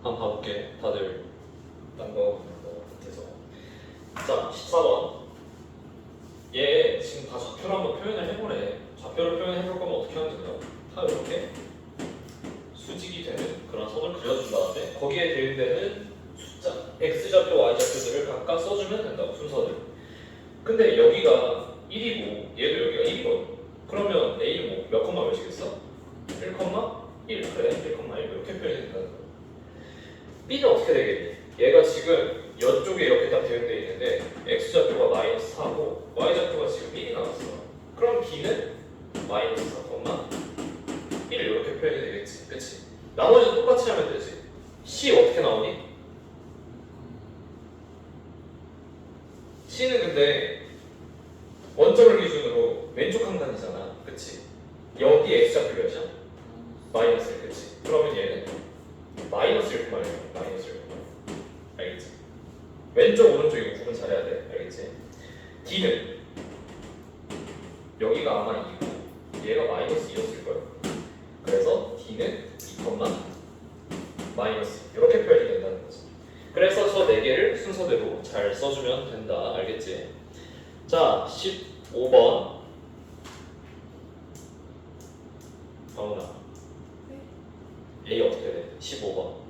한번 봐볼게. 다들 딴거 같아서. 자, 14번. 얘 지금 다 좌표로 한번 표현을 해보래. 좌표를 표현해볼 거면 어떻게 하면 되냐? 다 이렇게 수직이 되는 그런 선을 그려준 다음에 거기에 대응되는 숫자 x좌표, y좌표들을 각각 써주면 된다고, 순서를. 근데 여기가 1이고 얘도 여기가 1이거든. 그러면 a는 몇 콤마 몇이겠어? 1, 1. 그래, 1, 1 이렇게 표현이 된다는 거야. b는 어떻게 되겠니? 얘가 지금 이쪽에 이렇게 딱 대응되어 있는데 x좌표가 마이너스 4고 y좌표가 지금 1이 나왔어. 그럼 b는 마이너스 4, 1 이렇게 표현이 되겠지. 그치? 나머지는 똑같이 하면 되지. c 어떻게 나오니? c는 근데 원점을 기준으로 왼쪽 항단이잖아. 그치? 여기 x좌표 몇이야? 마이너스 1, 그치? 그러면 얘는 마이너스 1, 마이너스 1. 알겠지? 왼쪽 오른쪽 이거 구분 잘해야 돼. 알겠지? d는 여기가 아마 2고 얘가 마이너스 2였을걸? 그래서 d는 2, 마이너스 이렇게 표현이 된다는 거지. 그래서 저 4개를 순서대로 잘 써주면 된다. 알겠지? 자, 15번 가훈아, A 어떻게 돼? 15번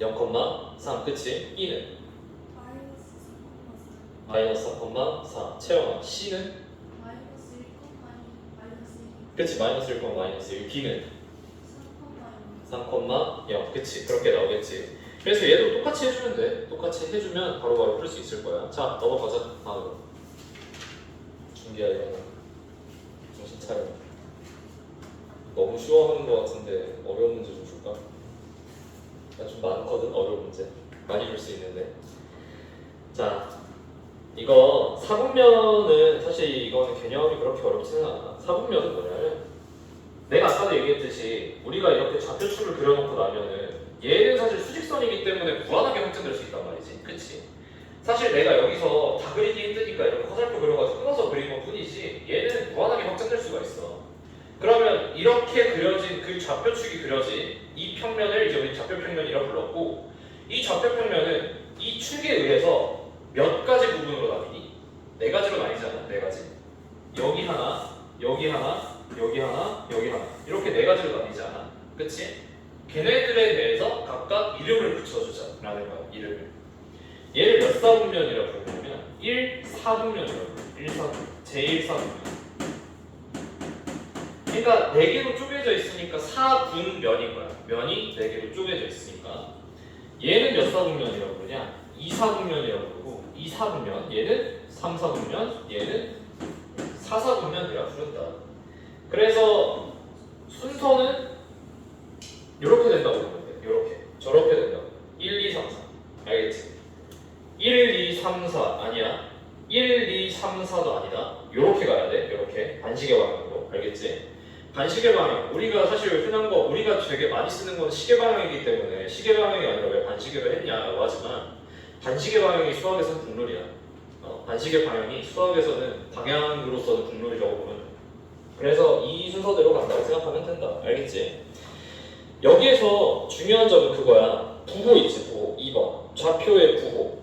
0,3 그치? E는? 마이너스 3,4 채영아 C는? 마이너스 1,2 그치 마이너스 1, 마이너스 1 B는? 3,0 그치 그렇게 나오겠지. 그래서 얘도 똑같이 해주면 돼. 똑같이 해주면 바로바로 풀 수 있을 거야. 자 넘어가자. 다음으로 준비야 일어나. 정신 차려. 너무 쉬워하는 거 같은데 어려운 문제 좀 줄까? 나 좀 많거든 어려운 문제. 많이 줄 수 있는데. 자 이거 사분면은 사실 이거는 개념이 그렇게 어렵지는 않아. 사분면은 뭐냐면 내가 아까도 얘기했듯이 우리가 이렇게 좌표축을 그려놓고 나면은 얘는 사실 수직선이기 때문에 무한하게 확장될 수 있단 말이지. 그치? 사실 내가 여기서 다 그리기 힘드니까 이렇게 화살표 그려가지고 끊어서 그린 것 뿐이지 얘는 무한하게 확장될 수가 있어. 그러면 이렇게 그려진 그 좌표축이 그려진 이 평면을 이제 우리 좌표평면이라고 불렀고 이 좌표평면은 이 축에 의해서 몇 가지 부분으로 나뉘니? 4가지로 나뉘잖아. 4가지. 여기 하나, 여기 하나, 여기 하나, 여기 하나 이렇게 4가지로 나뉘지 않아? 그치? 걔네들에 대해서 각각 이름을 붙여주자라는 거야. 이름을. 얘를 몇 사분면이라고 부르냐면 1사분면이라고 불러. 1사분면. 제1사분면. 그러니까 4개로 쪼개져 있으니까 4분면인 거야. 면이 4개로 쪼개져 있으니까 얘는 몇 사분면이라고 부르냐? 2사분면이라고 부르고 2사분면, 얘는 3사분면, 얘는 4사분면이라고 부른다. 그래서 순서는 이렇게 된다고 보면 돼. 이렇게. 저렇게 된다고. 1, 2, 3, 4. 알겠지? 1, 2, 3, 4 아니야. 1, 2, 3, 4도 아니다. 이렇게 가야 돼. 이렇게. 반시계 방향으로. 알겠지? 반시계 방향. 우리가 사실 흔한 거, 우리가 되게 많이 쓰는 건 시계 방향이기 때문에 시계 방향이 아니라 왜 반시계로 했냐라고 하지만 반시계 방향이 수학에서는 국룰이야. 반시계 방향이 수학에서는 방향으로서는 국룰이라고 보면 돼. 그래서 이 순서대로 간다고 생각하면 된다. 알겠지? 여기에서 중요한 점은 그거야. 부호 있지, 부호. 2번. 좌표의 부호.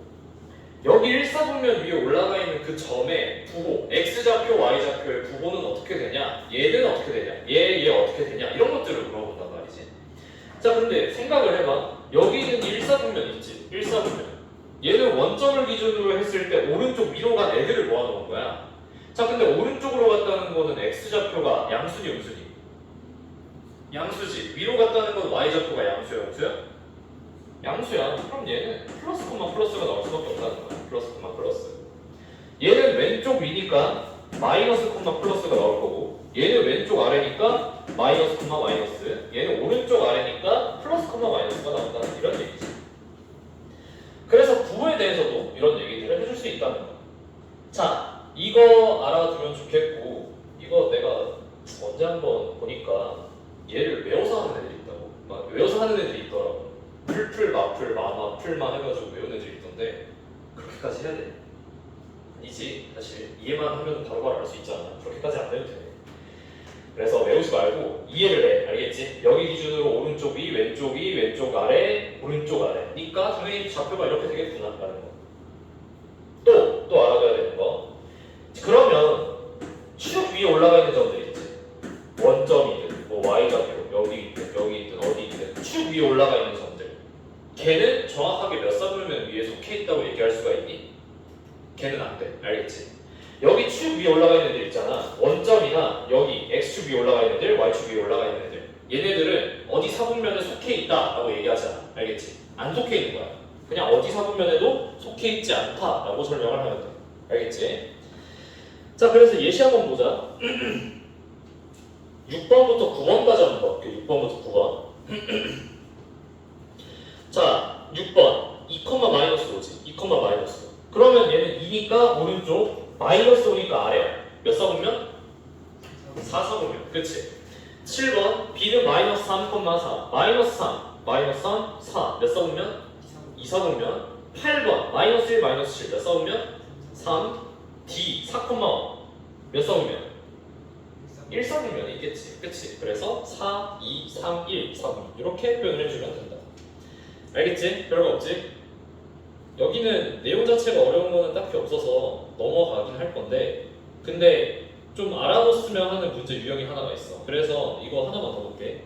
여기 1사분면 위에 올라가 있는 그 점의 부호, x좌표, y좌표의 부호는 어떻게 되냐? 얘는 어떻게 되냐? 얘 어떻게 되냐? 이런 것들을 물어본단 말이지. 자, 근데 생각을 해봐. 여기 있는 1사분면 있지? 1사분면. 얘는 원점을 기준으로 했을 때 오른쪽 위로 간 애들을 모아놓은 거야. 자, 근데 오른쪽으로 갔다는 거는 x좌표가 양수니 음수니? 양수지. 위로 갔다는 건 y좌표가 양수야, 음수야? 양수야. 그럼 얘는 플러스 콤마 플러스가 나올 수밖에 없다는 거야. 플러스 콤마 플러스. 얘는 왼쪽 위니까 마이너스 콤마 플러스가 나올 거고 얘는 왼쪽 아래니까 마이너스 콤마 마이너스, 얘는 오른쪽 아래니까 플러스 콤마 마이너스가 나온다. 이런 얘기지. 그래서 부호에 대해서도 이런 얘기들을 해줄 수 있다는 거야. 자, 이거 알아두면 좋겠고 이거 내가 언제 한번 보니까 얘를 외워서 하는 애들이 있다고. 막 외워서 하는 애들이 있더라고. 풀풀 마풀 마마 풀마 해가지고 외우는 애들이 있던데 그렇게까지 해야 돼? 아니지. 사실 이해만 하면 바로바로 알 수 있잖아. 그렇게까지 안 해도 돼. 그래서 외우지 말고 이해를 해. 알겠지? 여기 기준으로 오른쪽 위, 왼쪽 위, 왼쪽 아래, 오른쪽 아래. 그러니까 당연히 좌표가 이렇게 되겠구나 라는 거. 또 알아둬야 되는 거. 그러면 축 위에 올라가 있는 점들 있지. 원점이든 뭐 y좌표 여기 있든 여기 있든 어디 있든 축 위에 올라가 있는 점들. 걔는 정확하게 몇 사분면 위에 속해 있다고 얘기할 수가 있니? 걔는 안 돼. 알겠지? 여기 축 위에 올라가 있는 애들 있잖아. 원점이나 여기 x축 위에 올라가 있는 애들, y축 위에 올라가 있는 애들. 얘네들은 어디 사분면에 속해 있다라고 얘기하지 않아. 알겠지? 안 속해 있는 거야. 그냥 어디 사분면에도 속해 있지 않다라고 설명을 하면 돼. 알겠지? 자, 그래서 예시 한번 보자. 6번부터 9번까지 한번 볼게요. 6번부터 9번. 자, 6번 2, 마이너스 5지. 2, 마이너스. 그러면 얘는 2니까 오른쪽, 마이너스 5니까 아래야. 몇 사분면? 4사분면. 그치? 7번 B는 마이너스 3, 4. 마이너스 3, 마이너스 3, 4. 몇 사분면? 2사분면. 8번 마이너스 1, 마이너스 7. 몇 사분면? 3. D 4,5. 몇 사분면? 1사분면이 있겠지. 그치? 그래서 4, 2, 3, 1, 4분면. 이렇게 표현을 해주면 된다. 알겠지? 별거 없지? 여기는 내용 자체가 어려운 거는 딱히 없어서 넘어가긴 할 건데, 근데 좀 알아뒀으면 하는 문제 유형이 하나가 있어. 그래서 이거 하나만 더 볼게.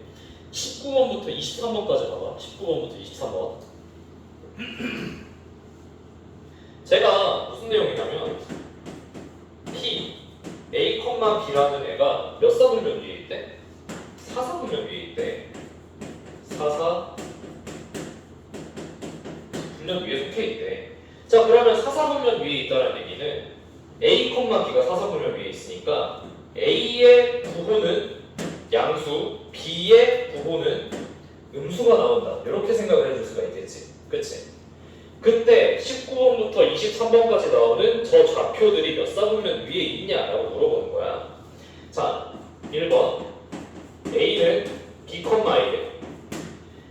19번부터 23번까지 봐봐. 19번부터 23번. 제가 무슨 내용이냐면 P, A, B라는 애가 몇 사분면 위에 있대? 4사분면 위에 있대. 4, 분면 위에 속해 있대. 자, 그러면 4사분면 위에 있다는 얘기는 A, B가 4사분면 위에 있으니까 A의 부호는 양수, B의 부호는 음수가 나온다. 이렇게 생각을 해줄 수가 있겠지. 그치? 그때 19번부터 23번까지 나오는 저 좌표들이 몇 사분면 위에 있냐라고 물어보는 거야. 자, 1번 A는 B, A래.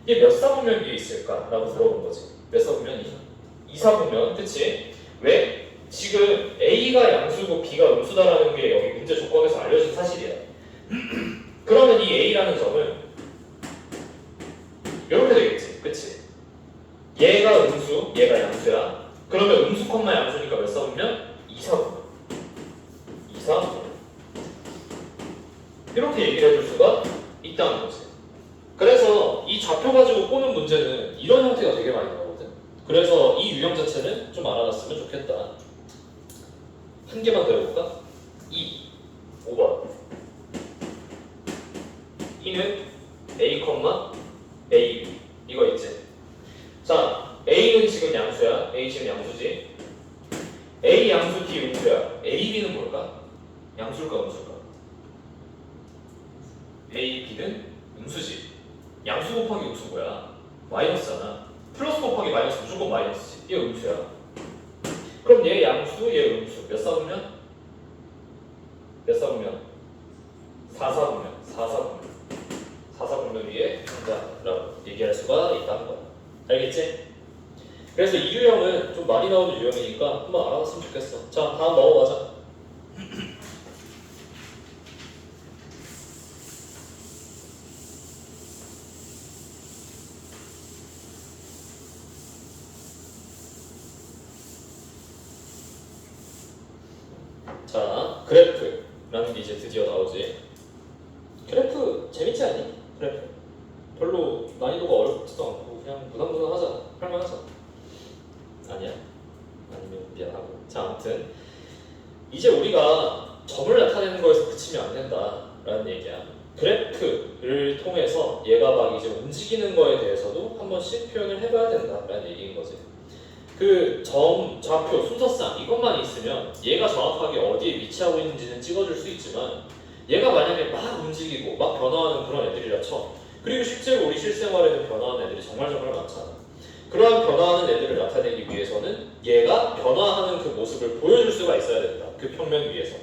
이게 몇 사분면 위에 있을까라고 물어본 거지. 몇 사분면이? 2사분면, 그치? 왜? 지금 A가 양수고 B가 음수다라는 게 여기 문제 조건에서 알려진 사실이야. 그러면 이 A라는 점은 이렇게 되겠지, 그치? 얘가 음수, 얘가 양수야. 그러면 음수, 양수니까 몇 사분면? 2사분면. 2사분면. 이렇게 얘기를 해줄 수가 있다는 거지. 그래서 이 좌표 가지고 꼬는 문제는 이런 형태가 되게 많이 나오거든. 그래서 이 유형 자체는 좀 알아놨으면 좋겠다. 한 개만 더 해볼까? 5번. 2는 A, A, 이거 있지? 자, A는 지금 양수야. A 지금 양수지? A 양수, B 음수야. A, B는 뭘까? 양수일까, 음수일까? A, B는 음수지. 양수 곱하기 음수 뭐야? 마이너스잖아. 플러스 곱하기 마이너스 무조건 마이너스지. 얘 음수야. 그럼 얘 양수, 얘 음수. 몇 사분면? 몇 사분면? 4사분면. 4사분면 위에 한다라고 얘기할 수가 있다는 거야. 알겠지? 그래서 이 유형은 좀 많이 나오는 유형이니까 한번 알아봤으면 좋겠어. 자, 다음 넘어가자. 자, 그래프라는 게 이제 드디어 나오지. 그래프 재밌지 않니? 그래프 별로 난이도가 어렵지도 않고 그냥 무난무난하잖아. 할만하잖아. 아니야? 아니면 미안하고. 자, 아무튼 이제 우리가 점을 나타내는 거에서 그치면 안 된다라는 얘기야. 그래프를 통해서 얘가 막 이제 움직이는 거에 대해서도 한 번씩 표현을 해봐야 된다라는 얘기인 거지. 그 점, 좌표, 순서상 이것만 있으면 얘가 정확하게 어디에 위치하고 있는지는 찍어줄 수 있지만 얘가 만약에 막 움직이고 막 변화하는 그런 애들이라 쳐. 그리고 실제로 우리 실생활에는 변화하는 애들이 정말 많잖아. 그러한 변화하는 애들을 나타내기 위해서는 얘가 변화하는 그 모습을 보여줄 수가 있어야 된다. 그 평면 위에서.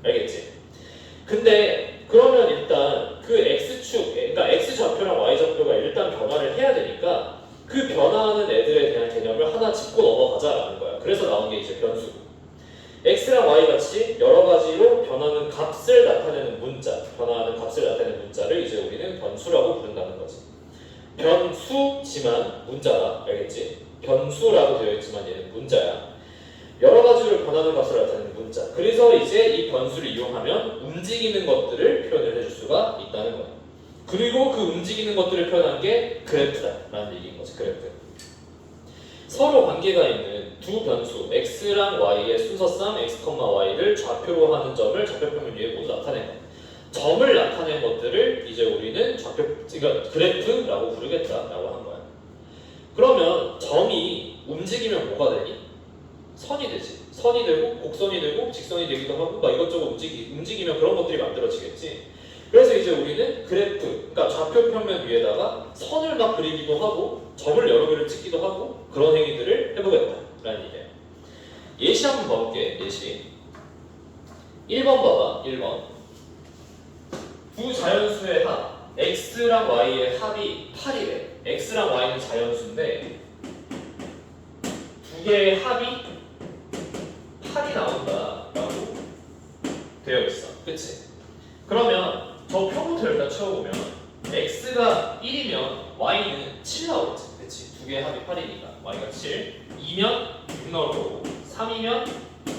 알겠지? 근데 그러면 일단 그 X축, 그러니까 X좌표랑 Y좌표가 일단 변화를 해야 되니까 그 변화하는 애들에 대한 개념을 하나 짚고 넘어가자라는 거야. 그래서 나온 게 이제 변수고. X랑 Y 값을 나타내는 문자, 변화하는 값을 나타내는 문자를 이제 우리는 변수라고 부른다는 거지. 변수지만 문자라, 알겠지? 변수라고 되어 있지만 얘는 문자야. 여러 가지로 변하는 값을 나타내는 문자. 그래서 이제 이 변수를 이용하면 움직이는 것들을 표현을 해줄 수가 있다는 거야. 그리고 그 움직이는 것들을 표현한 게 그래프다라는 얘기인 거지. 그래프. 서로 관계가 있는 두 변수 x랑 y의 순서상 x, y를 좌표로 하는 점을 좌표평면 위에 모두 나타낸 거야. 점을 나타낸 것들을 이제 우리는 그러니까 그래프라고 부르겠다라고 한 거야. 그러면 점이 움직이면 뭐가 되니? 선이 되지. 선이 되고 곡선이 되고 직선이 되기도 하고 막 이것저것 움직이면 그런 것들이 만들어지겠지. 그래서 이제 우리는 그래프, 그러니까 좌표 평면 위에다가 선을 막 그리기도 하고 점을 여러 개를 찍기도 하고 그런 행위들을 해보겠다라는 얘기예요. 예시 한번 봐볼게. 예시 1번 봐봐. 1번 두 자연수의 합 x랑 y의 합이 8이래. x랑 y는 자연수인데 두 개의 합이 8이 나온다라고 되어 있어. 그치? 그러면 저 표부터 일단 채워보면 x가 1이면 y는 7 나오겠지. 그치? 두 개의 합이 8이니까 y가 7, 2면 6 나올 거고 3이면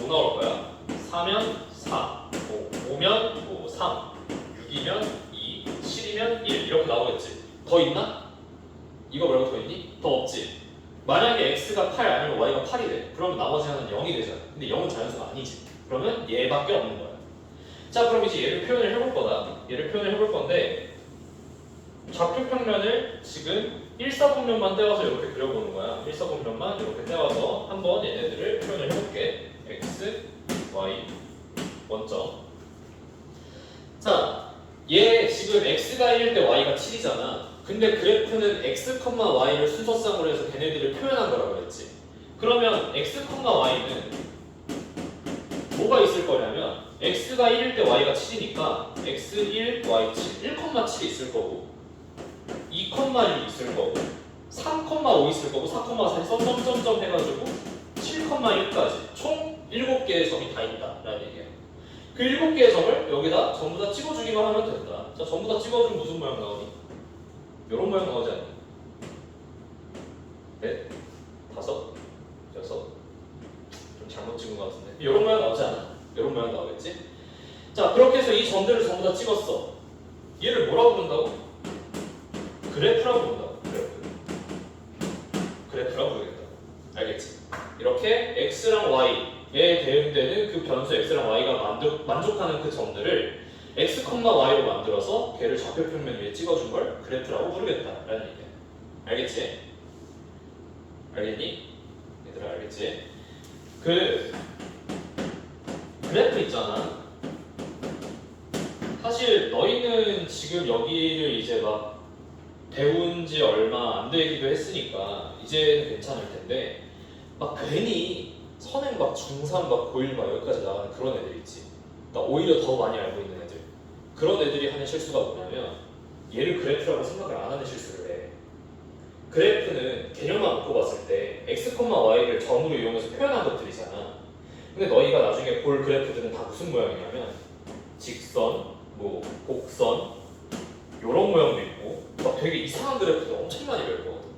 5 나올 거야. 4면 4, 5면 5, 3, 6이면 2, 7이면 1 이렇게 나오겠지. 더 있나? 이거 말고 더 있니? 더 없지. 만약에 x가 8 아니면 y가 8이래. 그러면 나머지 하나는 0이 되잖아. 근데 0은 자연수가 아니지. 그러면 얘밖에 없는 거야. 자, 그럼 이제 얘를 표현을 해볼 거다. 얘를 표현을 해볼 건데 좌표 평면을 지금 1사분면만 떼와서 이렇게 그려보는 거야. 1사분면만 이렇게 떼와서 한번 얘네들을 표현을 해볼게. x, y, 원점. 자, 얘 지금 x가 1일 때 y가 7이잖아. 근데 그래프는 x, y를 순서상으로 해서 걔네들을 표현한 거라고 했지. 그러면 x, y는 뭐가 있을 거냐면 x가 1일 때 y가 7이니까 x1, y7, 1,7이 있을 거고 2,1 있을 거고 3,5 있을 거고 4,4 점점점 해가지고 7,1까지 총 7개의 점이 다 있다라는 얘기예요. 그 7개의 점을 여기다 전부 다 찍어주기만 하면 된다. 자, 전부 다 찍어주면 무슨 모양 나오니? 요런 모양 나오지 않니? 넷, 다섯, 여섯. 좀 잘못 찍은 것 같은데. 요런 모양 나오지 않아? 요런 모양 나오겠지? 자, 그렇게 해서 이 점들을 전부 다 찍었어. 얘를 뭐라고 부른다고? 그래프라고 부른다고. 그래프라고 부르겠다. 알겠지? 이렇게 x랑 y에 대응되는 그 변수 x랑 y가 만족하는 그 점들을 x, y로 만들어서 걔를 좌표 평면 위에 찍어준 걸 그래프라고 부르겠다라는 얘기야. 알겠지? 알겠니? 얘들아 알겠지? 그 그래프 있잖아. 사실 너희는 지금 여기를 이제 막 배운 지 얼마 안 되기도 했으니까 이제는 괜찮을 텐데 막 괜히 선행 막 중3 막 고1 막 여기까지 나가는 그런 애들 있지. 그러니까 오히려 더 많이 알고 있는 애들. 그런 애들이 하는 실수가 뭐냐면 얘를 그래프라고 생각을 안 하는 실수를 해. 그래프는 개념만 놓고 봤을 때 x, y를 점으로 이용해서 표현한 것들이잖아. 근데 너희가 나중에 볼 그래프들은 다 무슨 모양이냐면 직선, 뭐 곡선 요런 모양도 있고 막 되게 이상한 그래프들 엄청 많이 배울 거거든.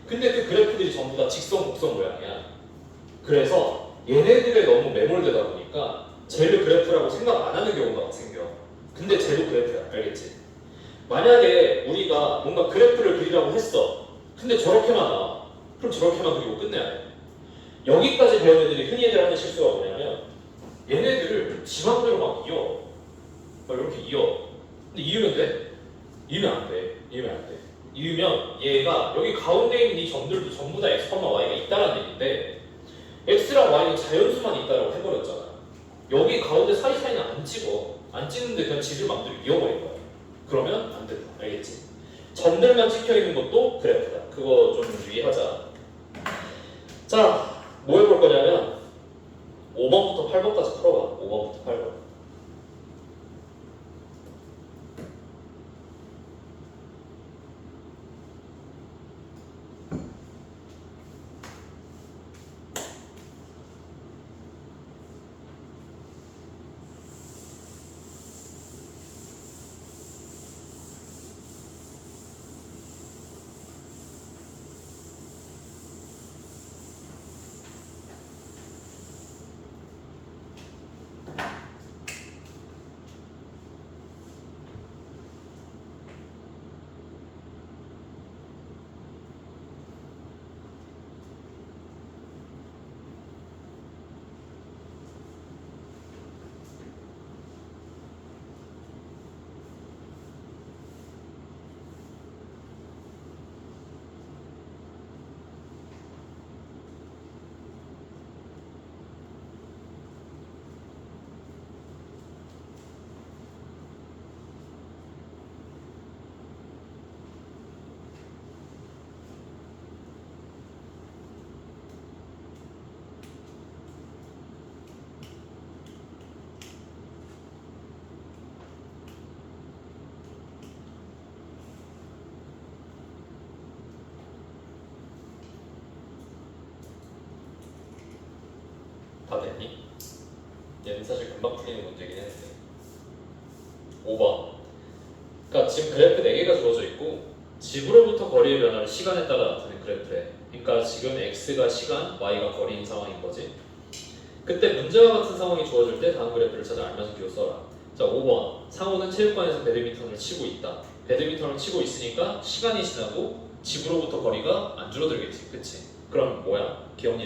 근데 그 그래프들이 전부 다 직선, 곡선 모양이야. 그래서 얘네들에 너무 매몰되다 보니까 쟤를 그래프라고 생각 안 하는 경우가 생겨. 근데 쟤도 그래프야. 알겠지? 만약에 우리가 뭔가 그래프를 그리라고 했어. 근데 저렇게만 나와. 그럼 저렇게만 그리고 끝내야 돼. 여기까지 배운 애들이 흔히 애들 하는 실수가 뭐냐면 얘네들을 지맘대로 막 이어. 막 이렇게 이어. 근데 이으면 돼? 이으면 안 돼. 이으면 안 돼. 이으면 얘가 여기 가운데 있는 이 점들도 전부 다 x, y가 있다라는 얘기인데 x랑 y는 자연수만 있다라고 해버렸잖아. 여기 가운데 사이사이는 안 찍어. 안 찍는데 그냥 지들 맘대로 이어버린 거야. 그러면 안 된다. 알겠지? 점들만 찍혀있는 것도 그래프다. 그거 좀 유의하자. 자, 뭐 해볼 거냐면 5번부터 8번까지 풀어봐. 5번부터 8번. 얘는 사실 금방 풀리는 문제긴 했는데 5번. 그러니까 지금 그래프 4개가 주어져 있고 집으로부터 거리의 변화를 시간에 따라 나타낸 그래프래. 그러니까 지금 x가 시간, y가 거리인 상황인 거지. 그때 문제와 같은 상황이 주어질 때 다음 그래프를 찾아 알맞은 기호 써라. 자 5번. 상호는 체육관에서 배드민턴을 치고 있다. 배드민턴을 치고 있으니까 시간이 지나고 집으로부터 거리가 안 줄어들겠지. 그치? 그럼 뭐야? 기억니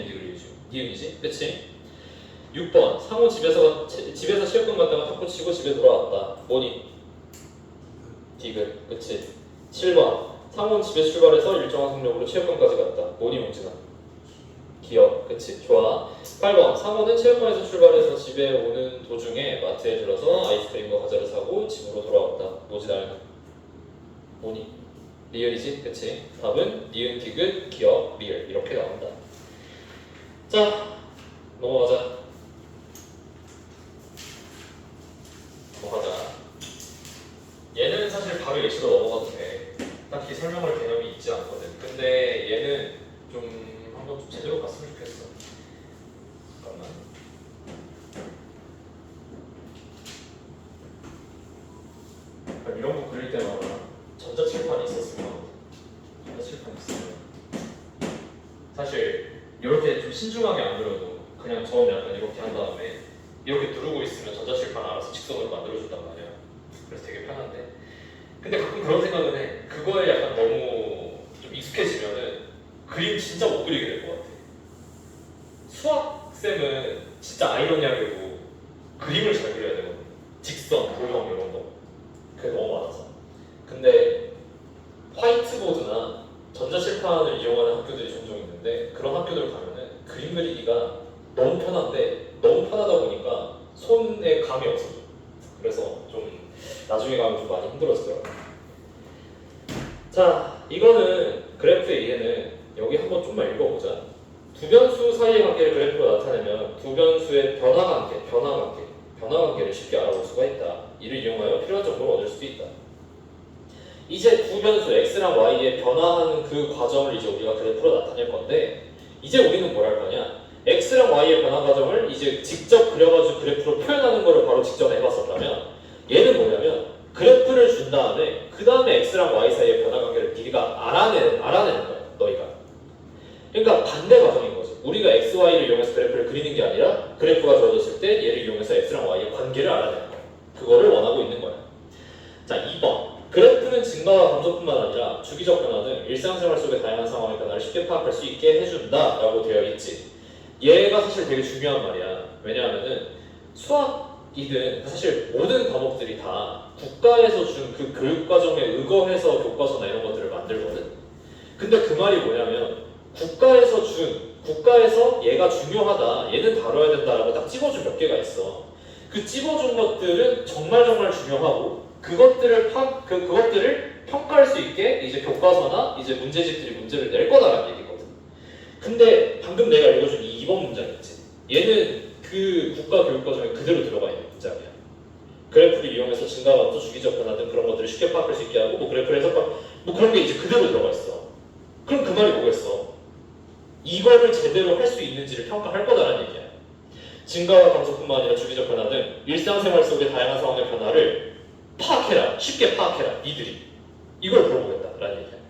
니은이지? 그치? 6번. 상호 집에서 체육관 갔다가 탁구 치고 집에 돌아왔다. 뭐니? 디귿. 그치? 7번. 상호는 집에 출발해서 일정한 속력으로 체육관까지 갔다. 뭐니 용진아? 기억. 그치? 좋아. 8번. 상호는 체육관에서 출발해서 집에 오는 도중에 마트에 들러서 아이스크림과 과자를 사고 집으로 돌아왔다. 뭐지 나연아? 뭐니? 리을이지? 그치? 답은 니은, 디귿, 기억, 리을 이렇게 나온다. 자, 넘어가자. 얘는 사실 바로 예시로 넘어가도 돼. 딱히 설명할 개념이 있지 않거든. 근데 얘는 좀 한번 좀 제대로 봤으면 좋겠어. 잠깐만. 그러니까 이런 거 그릴 때마다 전자칠판이 있었으면 사실 이렇게 좀 신중하게 안 그려도 그냥 처음 약간 이렇게 한 다음에 이렇게 누르고 있으면 전자칠판 알아서 직선으로 만들어준단 말이야. 그래서 되게 편한데 근데 가끔 그런 생각은 해. 그거에 약간 너무 좀 익숙해지면은 그림 진짜 못 그리게 될 것 같아. 수학쌤은 진짜 아이러니하게도 그림을 잘 그려야 되거든. 직선, 도형 이런 거. 그게 너무 많아서. 근데 화이트보드나 전자칠판을 이용하는 학교들이 종종 있는데 그런 학교들 가면은 그림 그리기가 너무 편한데 너무 편하다 보니까 손에 감이 없어져. 그래서 좀 나중에 가면 좀 많이 힘들었어요. 자, 이거는 그래프의 이해는 여기 한번 좀만 읽어보자. 두 변수 사이의 관계를 그래프로 나타내면 두 변수의 변화 관계를 쉽게 알아볼 수가 있다. 이를 이용하여 필요한 정보를 얻을 수도 있다. 이제 두 변수 x랑 y의 변화하는 그 과정을 이제 우리가 그래프로 나타낼 건데 이제 우리는 뭘 할 거냐? x랑 y의 변화 과정을 이제 직접 그려가지고 그래프로 표현하는 거를 바로 직접 해봤었다면 얘는 뭐냐면 그래프를 준 다음에 그 다음에 x랑 y 사이의 변화 관계를 네가 알아내는 거야, 너희가. 그러니까 반대 과정인 거지. 우리가 x, y를 이용해서 그래프를 그리는 게 아니라 그래프가 주어졌을 때 얘를 이용해서 x랑 y의 관계를 알아내는 거야. 그거를 원하고 있는 거야. 자, 2번. 그래프는 증가와 감소뿐만 아니라 주기적 변화 등 일상생활 속의 다양한 상황의 변화를 쉽게 파악할 수 있게 해준다 라고 되어 있지. 얘가 사실 되게 중요한 말이야. 왜냐하면은 수학이든 사실 모든 과목들이 다 국가에서 준 그 교육과정에 의거해서 교과서나 이런 것들을 만들거든. 근데 그 말이 뭐냐면 국가에서 얘가 중요하다, 얘는 다뤄야 된다라고 딱 찝어준 몇 개가 있어. 그 찝어준 것들은 정말 중요하고 그것들을 평가할 수 있게 이제 교과서나 이제 문제집들이 문제를 낼 거다라는 얘기거든. 근데 방금 내가 읽어준 이 2번 문장 있지. 얘는 그 국가 교육과정에 그대로 들어가 있는 문장이야. 그래프를 이용해서 증가, 감소, 주기적 변화 등 그런 것들을 쉽게 파악할 수 있게 하고 뭐 그래프를 해석하고 뭐 그런 게 이제 그대로 들어가 있어. 그럼 그 말이 뭐겠어? 이거를 제대로 할 수 있는지를 평가할 거다라는 얘기야. 증가와 감소뿐만 아니라 주기적 변화 등 일상생활 속의 다양한 상황의 변화를 파악해라. 쉽게 파악해라. 니들이. 이걸 물어보겠다라는 얘기야.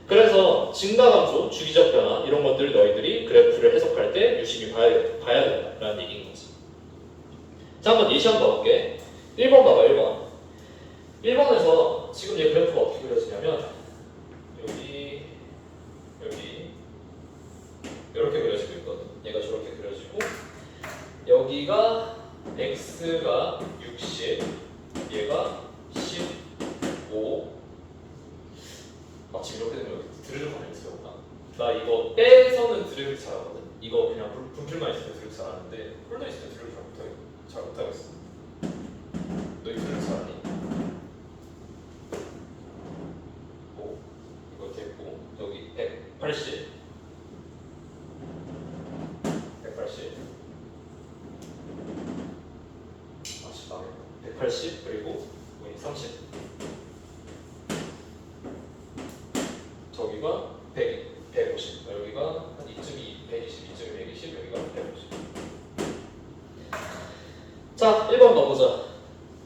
그래서 증가, 감소, 주기적 변화 이런 것들을 너희들이 그래프를 해석할 때 유심히 봐야 된다라는 얘기인 거지. 자, 한번 예시 한번 봐볼게. 1번 봐봐. 1번. 1번에서 지금 얘 그래프가 어떻게 그려지냐면 여기 이렇게 그려지고 있거든. 얘가 저렇게 그려지고 여기가 x가 60, 얘가 15. 마침 이렇게 되면 드르륵 하면 있어요. 나 이거 빼서는 드르륵 잘하거든. 이거 그냥 분필만 있을 때 드르륵 잘하는데 홀더 있을 때 드르륵 잘 못하겠어. 너희 드르륵 잘하니? 오, 이거 됐고 여기 180 180 그리고 30 저기가 150 여기가 한 이쯤이 120 이쯤이 120 여기가 150 자, 1번 봐보자.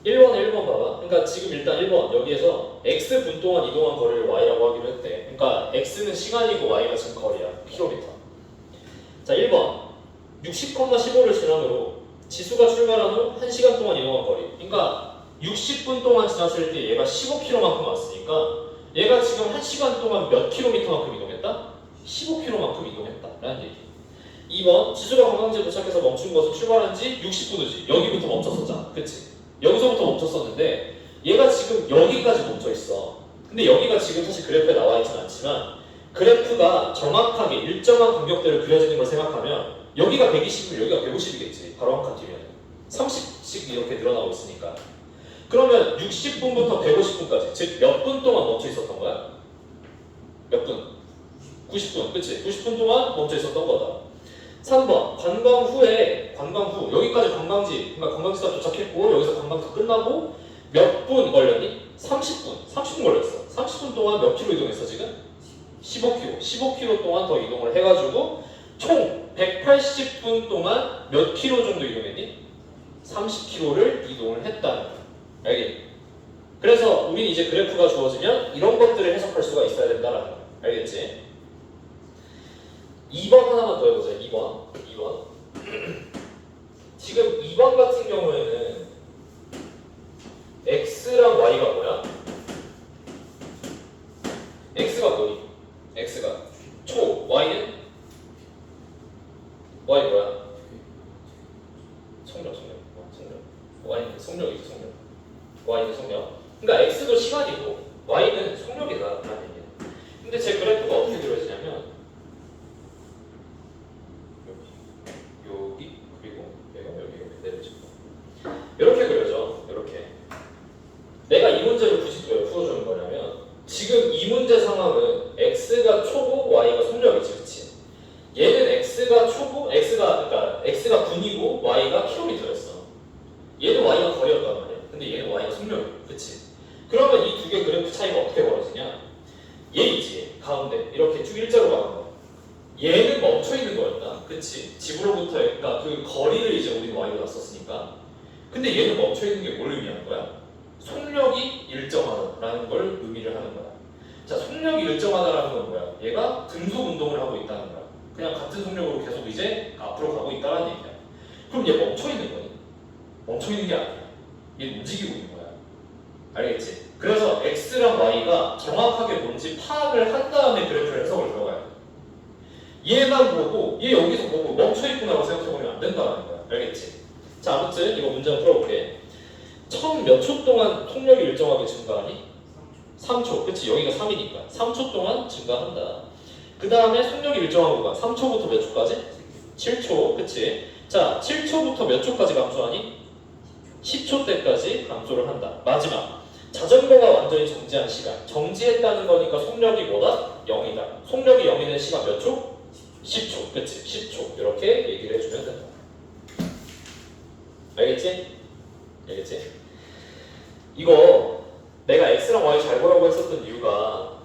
1번에 1번 봐봐. 그러니까 지금 일단 1번 여기에서 x분 동안 이동한 거리를 y라고 하기로 했대. 그러니까 x는 시간이고 y가 지금 거리야. 킬로미터. 자, 1번 60,15를 지나므로 지수가 출발한 후 1시간 동안 이동한 거리. 그러니까 60분 동안 지났을 때 얘가 15km만큼 왔으니까 얘가 지금 1시간 동안 몇 킬로미터만큼 이동했다? 15km만큼 이동했다 라는 얘기. 2번 지수가 관광지에 도착해서 멈춘 것은 출발한 지 60분이지. 여기부터 멈췄었잖아. 그치? 여기서부터 멈췄었는데 얘가 지금 여기까지 멈춰 있어. 근데 여기가 지금 사실 그래프에 나와 있진 않지만 그래프가 정확하게 일정한 간격대로 그려지는 걸 생각하면 여기가 120이면 여기가 150이겠지. 바로 한 칸 뒤면 30씩 이렇게 늘어나고 있으니까. 그러면 60분부터 150분까지 즉 몇 분 동안 멈춰 있었던 거야? 몇 분? 90분. 그치? 90분 동안 멈춰 있었던 거다. 3번 관광 후 여기까지 관광지, 그러니까 관광지가 도착했고 여기서 관광 다 끝나고 몇 분 걸렸니? 30분 걸렸어. 30분 동안 몇 킬로 이동했어 지금? 15km 동안 더 이동을 해가지고 총 180분 동안 몇 킬로 정도 이동했니? 30km를 이동을 했다는 거야. 알겠니? 그래서 우린 이제 그래프가 주어지면 이런 것들을 해석할 수가 있어야 된다라는 거야. 알겠지? 2번 하나만 더 해보자. 2번 지금 2번 같은 경우에는 x랑 y가 뭐야? x가 뭐니? x가 초, y는? y 뭐야? 속력 y는 속력이지. y는 속력. 그러니까 x도 시간이고 y는 속력이다 라는 얘기야. 근데 제 그래프가 어떻게 그려지냐면 여기 그리고 얘가 여기 이렇게 내려지고 이렇게 그려져. 이렇게 내가 이 문제를 굳이 왜 풀어주는 거냐면 지금 이 문제 상황은 x가 초고 y가 속력이지. 그치? 얘는 x가 초고 그러니까 x가 분이고 y가 킬로미터였어. 얘는 y가 거리였단 말이야. 근데 얘는 y가 속력이야. 그치? 그러면 이 두 개 그래프 차이가 어떻게 벌어지냐? 얘 있지 가운데 이렇게 쭉 일자로 가는 거. 얘는 멈춰 있는 거였다. 그치? 집으로부터 그러니까 그 거리를 이제 우리는 y로 놨었으니까. 근데 얘는 멈춰 있는 게 뭘 의미하는 거야? 속력이 일정하다라는 걸 의미를 하는 거야. 자, 속력이 일정하다라는 건 뭐야? 얘가 등속 운동을 하고 있다는 거야. 그냥 같은 속력으로 계속 이제 앞으로 가고 있다는 얘기야. 그럼 얘 멈춰 있는 거니? 멈춰 있는 게 아니야. 얘 움직이고 있는 거야. 알겠지? 그래서 x랑 y가 정확하게 뭔지 파악을 한 다음에 그래프를 해석을 들어가야 돼. 얘만 보고 얘 여기서 보고 멈춰 있구나라고 생각해보면 안 된다는 거야. 알겠지? 자, 아무튼 이거 문제 한번 풀어볼게. 처음 몇 초 동안 속력이 일정하게 증가하니? 3초. 그치? 여기가 3이니까 3초 동안 증가한다. 그 다음에 속력이 일정한 구간 3초부터 몇 초까지? 7초. 그치? 자, 7초부터 몇 초까지 감소하니? 10초 때까지 감소를 한다. 마지막 자전거가 완전히 정지한 시간. 정지했다는 거니까 속력이 뭐다? 0이다. 속력이 0이면 시간 몇 초? 10초. 그치? 10초. 이렇게 얘기를 해주면 된다. 알겠지? 알겠지? 이거 내가 x랑 y 잘 보라고 했었던 이유가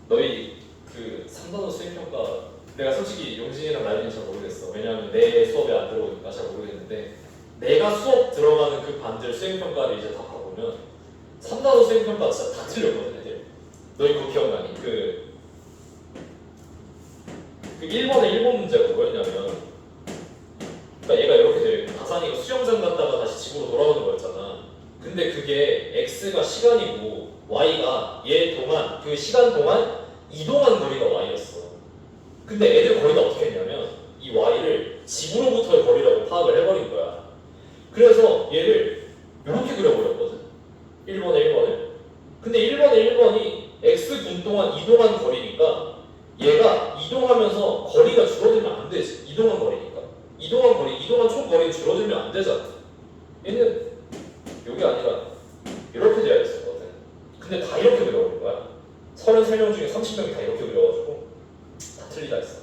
너희 그 3단원 수행평가 내가 솔직히 용진이랑 라윤이 잘 모르겠어. 왜냐면 내 수업에 안 들어오니까 잘 모르겠는데 내가 수업 들어가는 그 반들 수행평가를 이제 다 봐보면 3단원 수행평가 진짜 다 틀렸거든 애들. 너희 그거 기억나니? 그 1번의 1번 문제가 뭐였냐면 그러니까 얘가 이렇게 돼 있고 다산이가 수영장 갔다가 다시 집으로 돌아오는 거였잖아. 근데 그게 x가 시간이고 y가 얘 동안 그 시간 동안 이동한 거리가 y였어. 근데 애들 거리가 어떻게 했냐면 이 y를 집으로부터의 거리라고 파악을 해버린 거야. 그래서 얘를 이렇게 그려버렸거든. 1번에 1번을. 근데 1번에 1번이 x분 동안 이동한 거리니까 얘가 이동하면서 거리가 줄어들면 안 되지. 이동한 거리니까. 이동한 총 거리는 줄어들면 안 되잖아. 얘는 여기 아니라 이렇게 돼야 됐었거든. 근데 다 이렇게 그려버린 거야. 33명 중에 30명이 다 이렇게 그려가지고 다 틀리다 했어.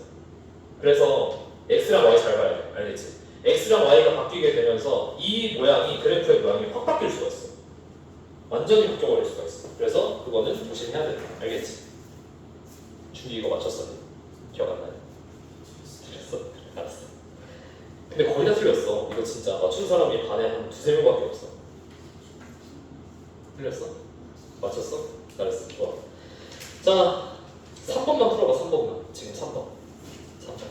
그래서 x랑 y 잘 봐야 돼. 알겠지? x랑 y가 바뀌게 되면서 이 모양이 그래프의 모양이 확 바뀔 수가 있어. 완전히 바뀌어버릴 수가 있어. 그래서 그거는 조심해야 돼. 알겠지? 준이 이거 맞췄어? 기억 안 나요? 그랬어? 알았어. 근데 거의 다 틀렸어. 이거 진짜 맞춘 사람이 반에 한 두세 명밖에 없어. 틀렸어? 맞췄어? 잘했어. 좋아. 자, 3번만 풀어봐. 3번만. 지금 3번. 3번.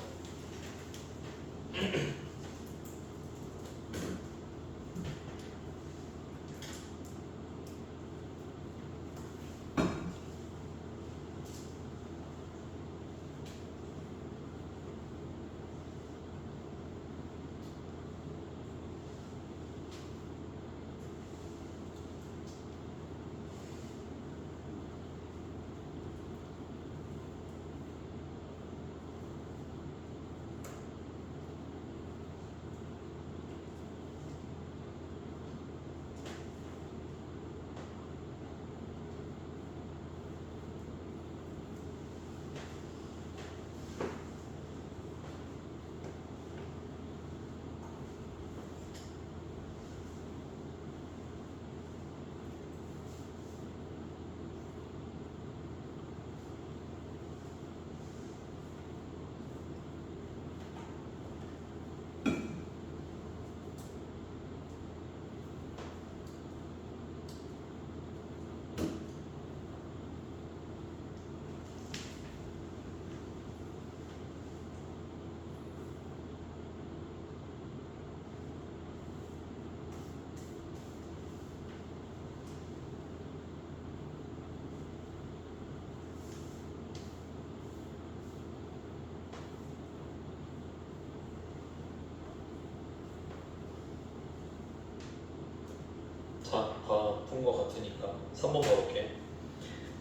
자, 다 푼 거 같으니까 3번 가볼게.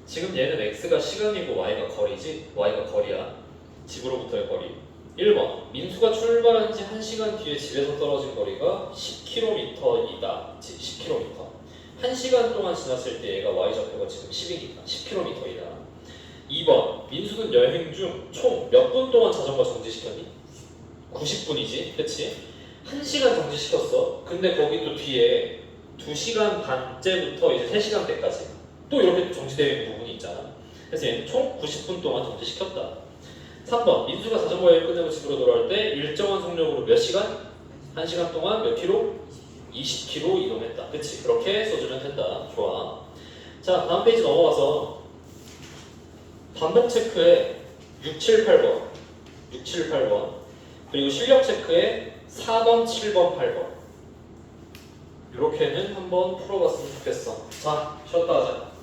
지금 얘는 x가 시간이고 y가 거리지? y가 거리야. 집으로부터의 거리. 1번. 민수가 출발한 지 1시간 뒤에 집에서 떨어진 거리가 10km이다. 10km. 1시간 동안 지났을 때 얘가 y좌표가 지금 10이니까 10km이다. 2번. 민수는 여행 중 총 몇 분 동안 자전거 정지시켰니? 90분이지. 그치? 1시간 정지시켰어. 근데 거기 또 뒤에 2시간 반째부터 이제 3시간 때까지 또 이렇게 정지되어 있는 부분이 있잖아. 그래서 얘는 총 90분 동안 정지시켰다. 3번. 민수가 자전거 여행 끝내고 집으로 돌아올 때 일정한 속력으로 몇 시간? 1시간 동안 몇 킬로? 20km 이동했다. 그치? 그렇게 써주면 된다. 좋아. 자, 다음 페이지 넘어가서 반복 체크에 6, 7, 8번 6, 7, 8번 그리고 실력 체크에 4번, 7번, 8번 이렇게는 한번 풀어봤으면 좋겠어. 자, 쉬었다 하자.